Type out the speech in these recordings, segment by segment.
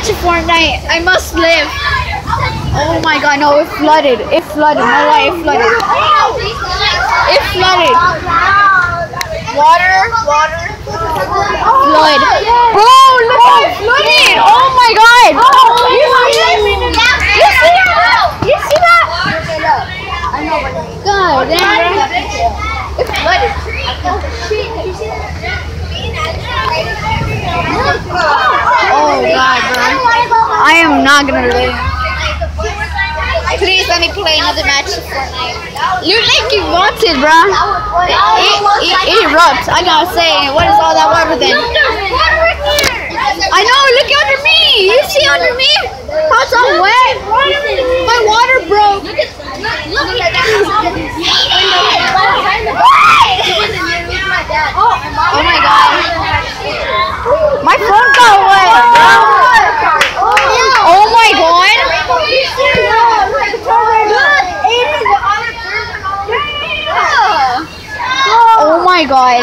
match of Fortnite. I must live. Oh my god, no, it flooded. It flooded. No way, it flooded. It flooded. Water. Flood. Bro, look how it flooded. Oh my god. You see that? God damn. It flooded. Oh god, bro. I am not gonna live. Please let me play another match of Fortnite. Loot Lake erupted, bro. It erupts. I gotta say, what is all that water then? I know, look under me. You see under me? How it's all wet? My water broke. Oh my god. My phone got wet, bro. Oh my god. Oh my god.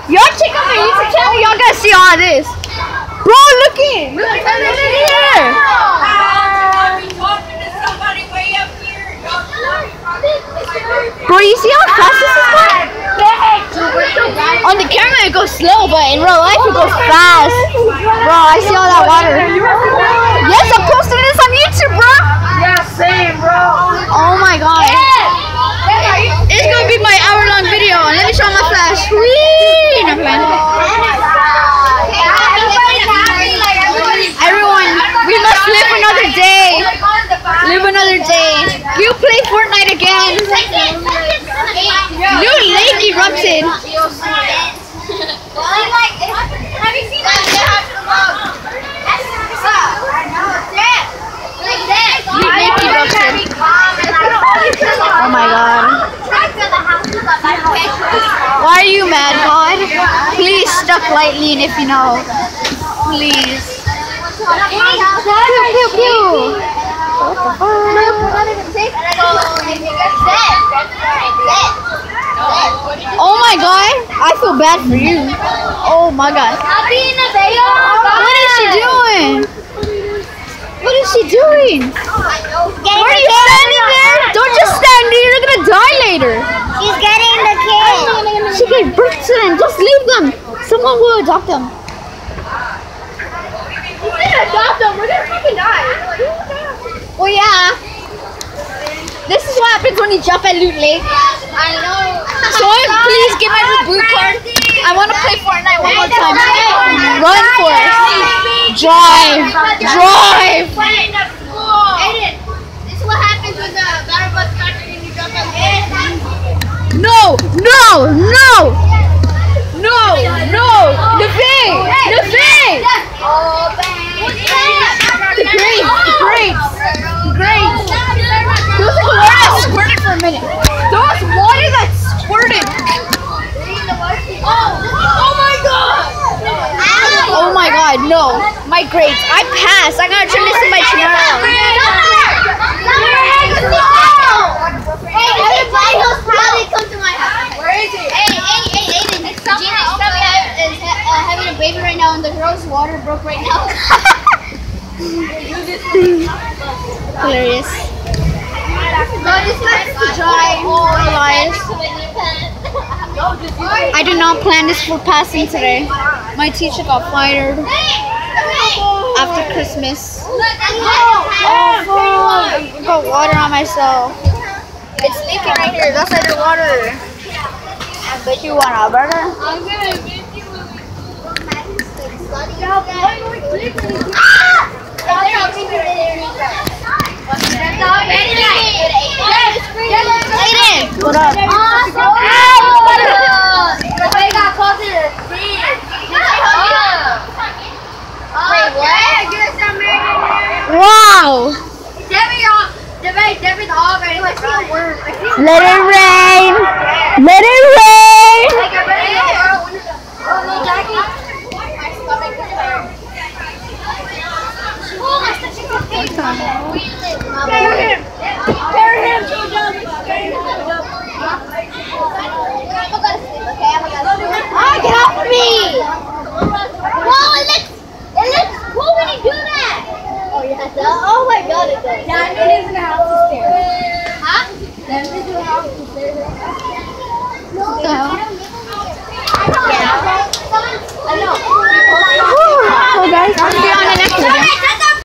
Y'all check out my YouTube channel. Y'all gotta see all this. Bro, look it. Look here. Bro, you see how fast this is going? On the camera it goes slow, but in real life it goes fast. Bro, I see all that water. Yes, I'm posting this on YouTube, bro. Yeah, same, bro. Oh my god. It's gonna be my hour-long video. Let me show my flash. Whee! No, everyone, we must live another day. Live another day. You play Fortnite again. Loot Lake erupted. Have you seen that? Loot Lake erupted. Oh my god. Why are you mad, God? Please stuck lightly if you know. Please. Pew, pew, pew. Oh my god, I feel bad for you. Oh my god. What is she doing? What is she doing? Where are you standing there? Don't just stand there, you're gonna die later. She's getting the kid. She gave birth to them. Just leave them. Someone will adopt them. You didn't adopt them. We're gonna fucking die. Well, yeah. This is what happens when you jump at Loot Lake. I know. Someone please get my reboot card. I want to play Fortnite one more time. Run for it. Drive. Drive. Aiden, this is what happens when the battle bus starts and you jump on it. No. No. No. No. No. The thing. The thing. Oh, bang. What's that? The grapes. The grapes. The grapes. There was like water that squirted for a minute. There was water that squirted. Oh my god! Oh my god, no. My grades. I passed. I gotta turn this in my channel. Hey, everybody knows how they come to my house. Where is it? Hey, Aiden. Gina's probably having a baby right now and the girl's water broke right now. Hilarious. No, this is dry. Oh, Elias. I did not plan this for passing today. My teacher got fired after Christmas. Oh, I got water on myself. It's leaking right here. That's like the water. I bet you want a burger. I'm gonna make you Aiden, what up? Wow! Let it rain! Let it rain! Get off me! Well, it looks cool when you do got it though. Diamond is in the house upstairs. Huh? Diamond is in the house upstairs.